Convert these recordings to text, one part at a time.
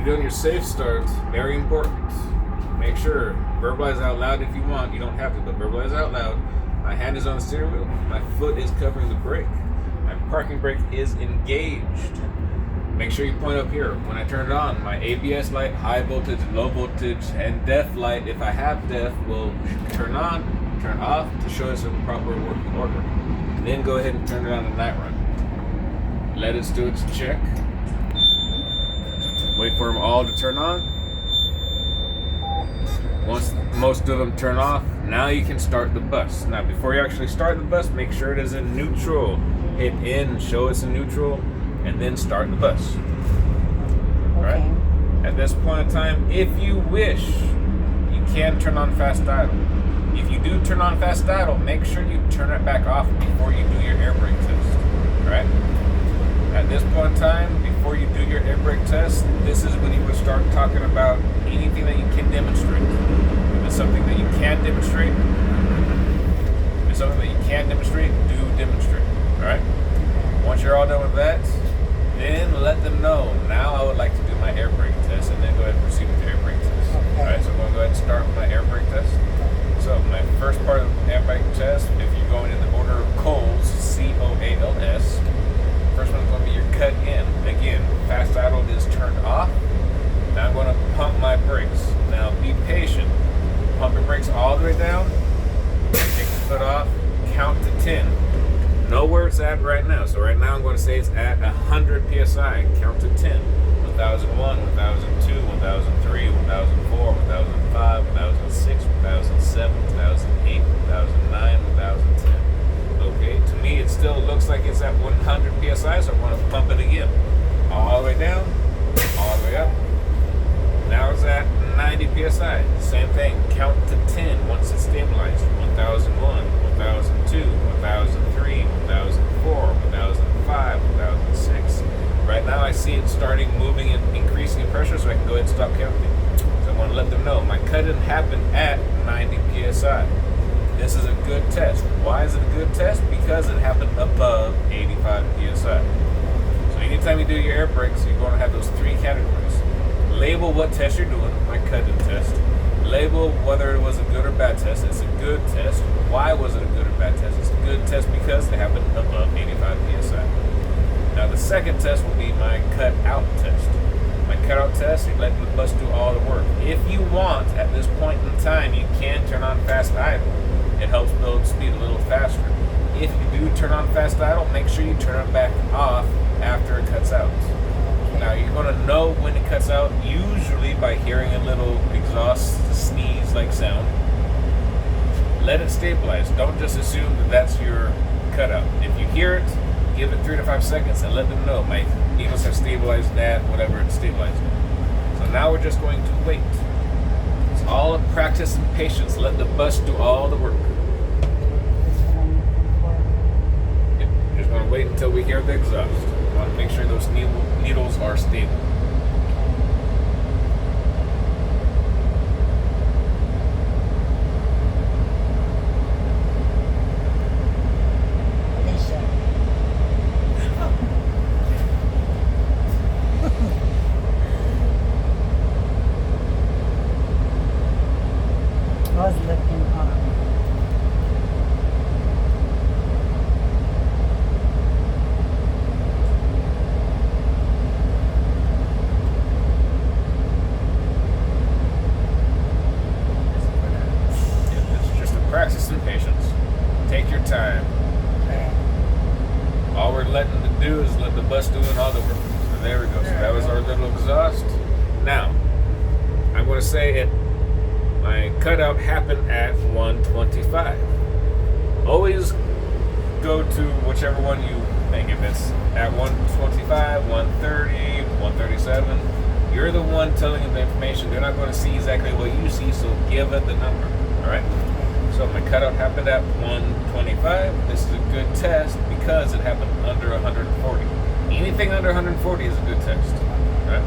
doing your safe start, very important. Make sure, verbalize out loud if you want. You don't have to, but verbalize out loud. My hand is on the steering wheel. My foot is covering the brake. My parking brake is engaged. Make sure you point up here. When I turn it on, my ABS light, high voltage, low voltage, and DEF light, if I have DEF, will turn on, turn off to show us in proper working order. Then go ahead and turn it on to night run. Let it do its check. Wait for them all to turn on. Once most of them turn off, now you can start the bus. Now, before you actually start the bus, make sure it is in neutral. Hit in, show it's in neutral, and then start the bus. All right. At this point in time, if you wish, you can turn on fast idle. If you do turn on fast idle, make sure you turn it back off before you do your air brake test. All right. At this point in time, before you do your air brake test, this is when you would start talking about anything that you can demonstrate. If it's something that you can demonstrate, do demonstrate. All right. Once you're all done with that, then let them know. Now I would like to do my air brake test, and then go ahead and proceed with the air brake test. Okay. All right, so I'm going to go ahead and start with my air brake test. So my first part of the air brake test, if you're going in the order of COALS, C-O-A-L-S, first one is going to be your cut in. Again, fast idle is turned off. Now I'm going to pump my brakes. Now be patient. Pump your brakes all the way down. Take the foot off. Count to 10. Know where it's at right now. So right now I'm going to say it's at 100 psi. Count to 10. 1001, 1002, 1003, 1004, 1005, 1006, 1007, 1008, 1009, 1010. Okay, to me it still looks like it's at 100 psi, so I want to pump it again. All the way down, all the way up. Now it's at 90 psi. Same thing, count to 10 once it's stabilized. 1001, 1002, 1003, 1004, 1005, 1006. Right now I see it starting moving and increasing in pressure, so I can go ahead and stop counting. So I want to let them know my cut-in happened at 90 psi. This is a good test. Why is it a good test? Because it happened above 85 psi. So anytime you do your air brakes, you're going to have those three categories. Label what test you're doing, my cut-in test. Label whether it was a good or bad test. It's a good test. Why was it a good or bad test? It's a good test because it happened above 85 psi. Now the second test will be my cut-out test. My cut-out test, you're letting the bus do all the work. If you want, at this point in time, you can turn on fast idle. It helps build speed a little faster. If you do turn on fast idle, make sure you turn it back off after it cuts out. Now you're going to know when it cuts out, usually by hearing a little exhaust sneeze-like sound. Let it stabilize. Don't just assume that that's your cutout. If you hear it, give it 3 to 5 seconds and let them know my needles have stabilized at whatever it's stabilized. So now we're just going to wait. It's all a practice and patience. Let the bus do all the work. Yep. Just going to wait until we hear the exhaust. We want to make sure those needles are stable. Was looking on. It's just a practice and patience. Take your time. All we're letting it do is let the bus doing all the work. So there we go. So that was our little exhaust. Now, I'm going to say it. My cutout happened at 125. Always go to whichever one you think. If it's at 125, 130, 137, you're the one telling them the information. They're not going to see exactly what you see, so give it the number. All right? So my cutout happened at 125. This is a good test because it happened under 140. Anything under 140 is a good test. All right?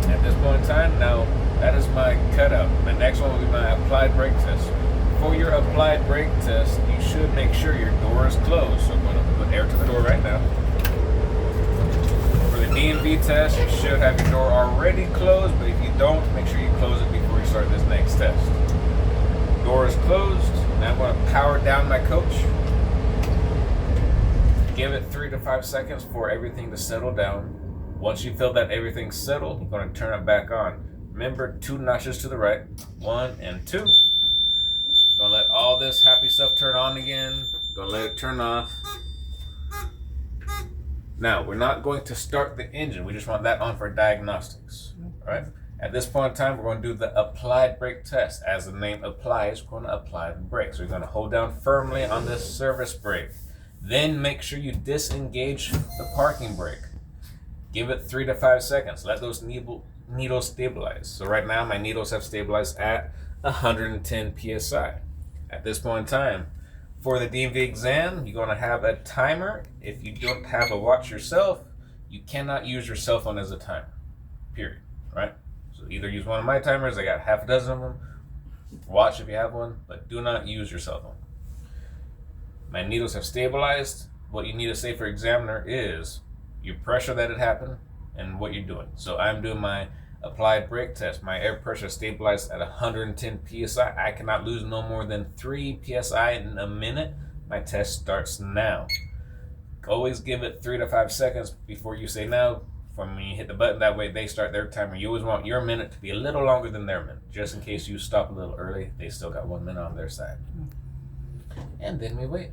At this point in time, now, that is my cutout. The next one will be my applied brake test. For your applied brake test, you should make sure your door is closed. So I'm going to put air to the door right now. For the DMV test, you should have your door already closed, but if you don't, make sure you close it before you start this next test. Door is closed. Now I'm going to power down my coach. Give it 3 to 5 seconds for everything to settle down. Once you feel that everything's settled, you're going to turn it back on. Remember, 2 notches to the right, 1 and 2. You're going to let all this happy stuff turn on again. You're going to let it turn off. Now, we're not going to start the engine. We just want that on for diagnostics. All right? At this point in time, we're going to do the applied brake test. As the name applies, we're going to apply the brakes. We're going to hold down firmly on this service brake. Then make sure you disengage the parking brake. Give it 3 to 5 seconds. Let those needles stabilize. So right now, my needles have stabilized at 110 PSI. At this point in time, for the DMV exam, you're going to have a timer. If you don't have a watch yourself, you cannot use your cell phone as a timer, period, right? So either use one of my timers, I got half a dozen of them, watch if you have one, but do not use your cell phone. My needles have stabilized. What you need to say for examiner is your pressure that it happened and what you're doing. So I'm doing my applied brake test. My air pressure stabilized at 110 PSI. I cannot lose no more than 3 PSI in a minute. My test starts now. Always give it 3 to 5 seconds before you say now. From when you hit the button, that way they start their timer. You always want your minute to be a little longer than their minute. Just in case you stop a little early, they still got 1 minute on their side. And then we wait.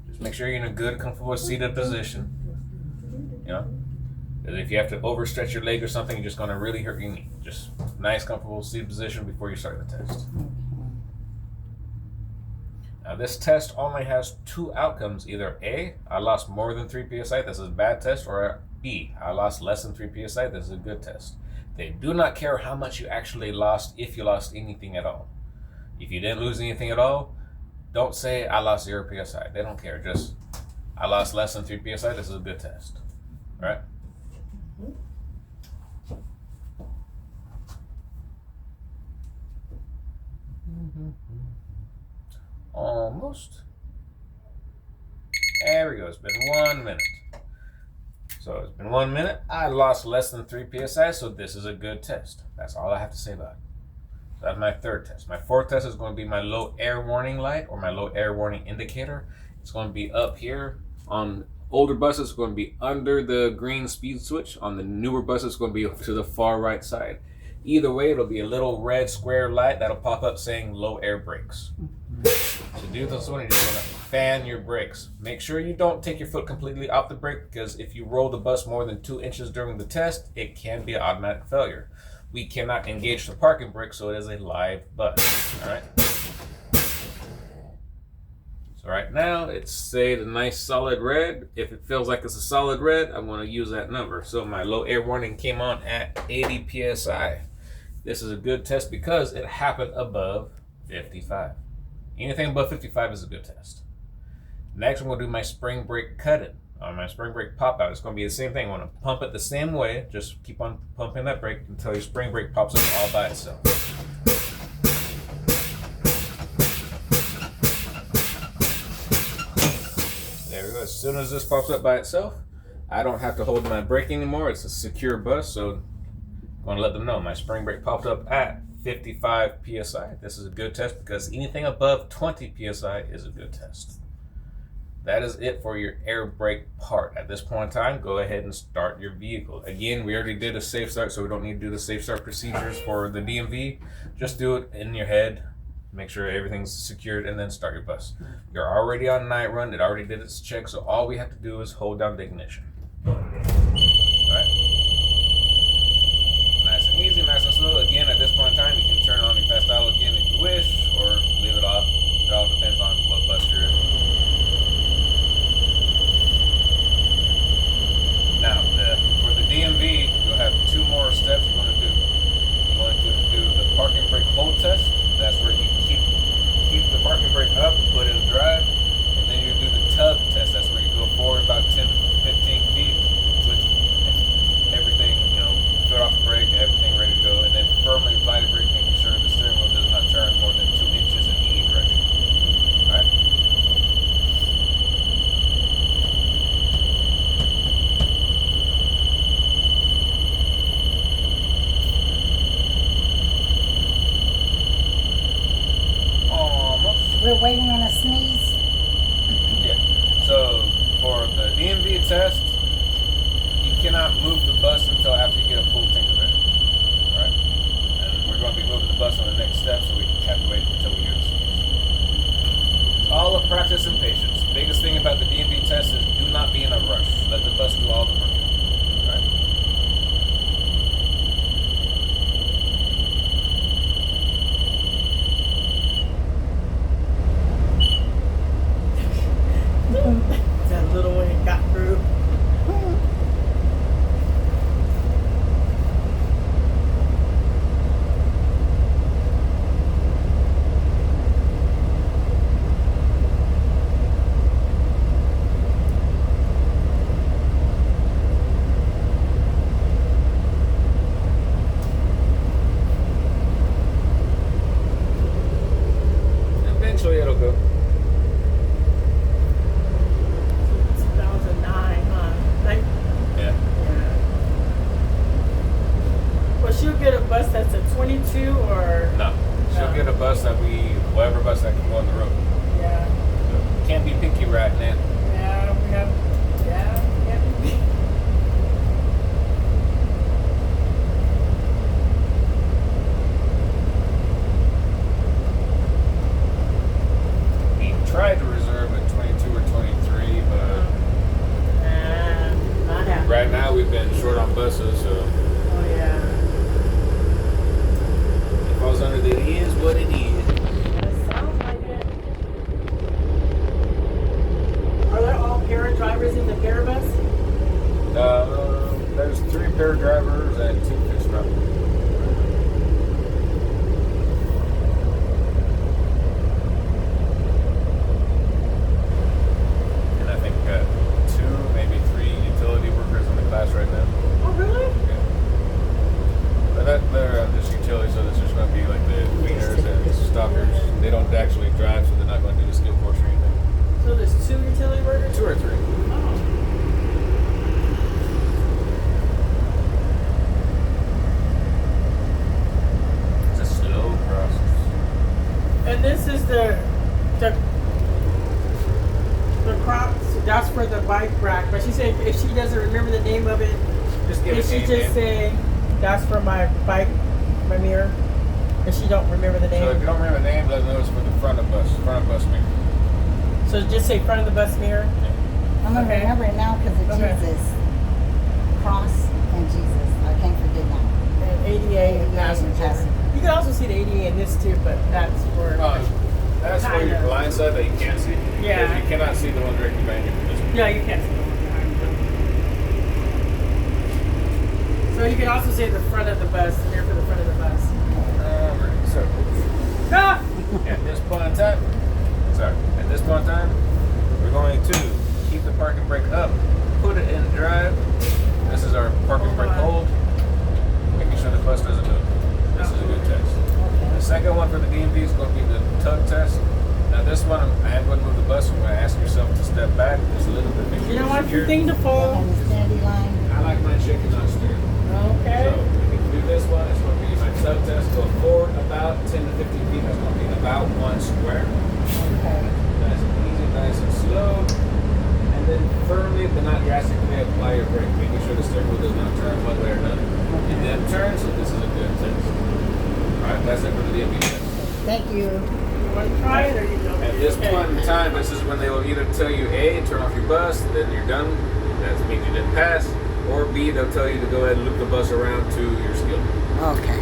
Just make sure you're in a good, comfortable seated position. You know? Because if you have to overstretch your leg or something, you're just going to really hurt your knee. Just nice, comfortable seated position before you start the test. Now, this test only has 2 outcomes. Either A, I lost more than 3 PSI, this is a bad test, or B, I lost less than 3 PSI, this is a good test. They do not care how much you actually lost, if you lost anything at all. If you didn't lose anything at all, don't say I lost 0 PSI. They don't care. Just, I lost less than 3 PSI, this is a good test. All right? Almost. There we go. It's been 1 minute. So it's been 1 minute. I lost less than 3 PSI, so this is a good test. That's all I have to say about it. So that's my 3rd test. My 4th test is going to be my low air warning light or my low air warning indicator. It's going to be up here. On older buses, it's going to be under the green speed switch. On the newer buses, it's going to be to the far right side. Either way, it'll be a little red square light that'll pop up saying low air brakes. To do this one, you're just going to fan your brakes. Make sure you don't take your foot completely off the brake, because if you roll the bus more than 2 inches during the test, it can be an automatic failure. We cannot engage the parking brake, so it is a live bus. All right. So right now, it's say the nice solid red. If it feels like it's a solid red, I'm going to use that number. So my low air warning came on at 80 PSI. This is a good test because it happened above 55. Anything above 55 is a good test. Next, I'm going to do my spring brake cut-in. On my spring brake pop-out, it's going to be the same thing. I'm going to pump it the same way. Just keep on pumping that brake until your spring brake pops up all by itself. There we go. As soon as this pops up by itself, I don't have to hold my brake anymore. It's a secure bus, so I'm going to let them know my spring brake popped up at 55 PSI. This is a good test because anything above 20 PSI is a good test. That is it for your air brake part. At this point in time, go ahead and start your vehicle. Again, we already did a safe start, so we don't need to do the safe start procedures for the DMV. Just do it in your head. Make sure everything's secured and then start your bus. You're already on night run. It already did its check, so all we have to do is hold down the ignition. All right? Nice and easy, nice and slow. Again, at this point in time, you can turn on your fast idle again if you wish, or leave it off. It all depends on what bus you're in. Now, for the DMV, you'll have 2 more steps you're going to do. You're going to do the parking brake hold test. That's where you keep the parking brake up, put it in drive, and then you do the tug test. That's where you go forward about 10 to 15 waiting on a sneeze? Yeah. So for the DMV test, you cannot move the bus until after you get a full tank of air. Alright? And we're going to be moving the bus on the next step, so we have to wait until we hear the sneeze. It's all a practice and patience. The biggest thing about the DMV test is do not be in a rush. Let the bus do all the work. Alright? That little one got through. Eventually it'll go. 2009, huh? Yeah. Well, she'll get a bus that's a 22 or. No. She'll No. get a bus whatever bus that can go on the road. Yeah. So, can't be picky riding it. Yeah, we have. Yeah. We tried to reserve at 22 or 23, but Not happening. right now we've been short on buses, so Oh, yeah. it falls under the it is what it is. That sounds like it. Are there all para drivers in the para bus? There's 3 pair drivers and 2 pit stop. And I think 2, maybe 3 utility workers in the class right now. Oh, really? Yeah. But they're just utility, so this is going to be like the cleaners and stoppers. They don't actually drive, so they're not going to do the skill course or anything. So there's 2 utility workers? 2 or 3. Oh. It's a slow process. And this is the Crocs. That's for the bike rack. But she said if she doesn't remember the name of it, Just give if it she name, just say that's for my bike, my mirror, and she don't remember the So if name, you don't remember the name, let them know it's for the front of bus mirror. so just say front of the bus mirror. I'm gonna Okay. remember it now because of Okay. Jesus. Cross and Jesus. I can't forget now. And ADA and passenger. passenger. You can also see the ADA in this too, but that's for. That's for your Kinda. blind side that you can't see. Yeah. Because you cannot see the one directly behind you from this one. Yeah, you can't see the one behind you. So you can also say the front of the bus, mirror for the front of the bus. Alright, so Ah! at this point in time, we're going to keep the parking brake up, put it in drive. This is our parking brake hold, making sure the bus doesn't move. This is a good test. The second one for the DMV is going to be the tug test. Now this one, I am going to move the bus. I'm going to ask yourself to step back just a little bit. Make sure You don't you're want your secure. thing to fall. And the standing line. I like mine shaking, not steering. Okay. So if you can do this one, it's going to be my tug test. Go forward about 10 to 15 feet. That's going to be about 1 square. Okay. Nice and easy, nice and slow. And then firmly but not drastically apply your brake, making sure the steering wheel does not turn one way or another. It then turns, so this is a good test. Alright, that's it for the DMV test. Thank you. You want to try it or you don't? At this Okay. point in time, this is when they will either tell you A, turn off your bus, then you're done. That means you didn't pass. Or B, they'll tell you to go ahead and loop the bus around to your skill. Okay.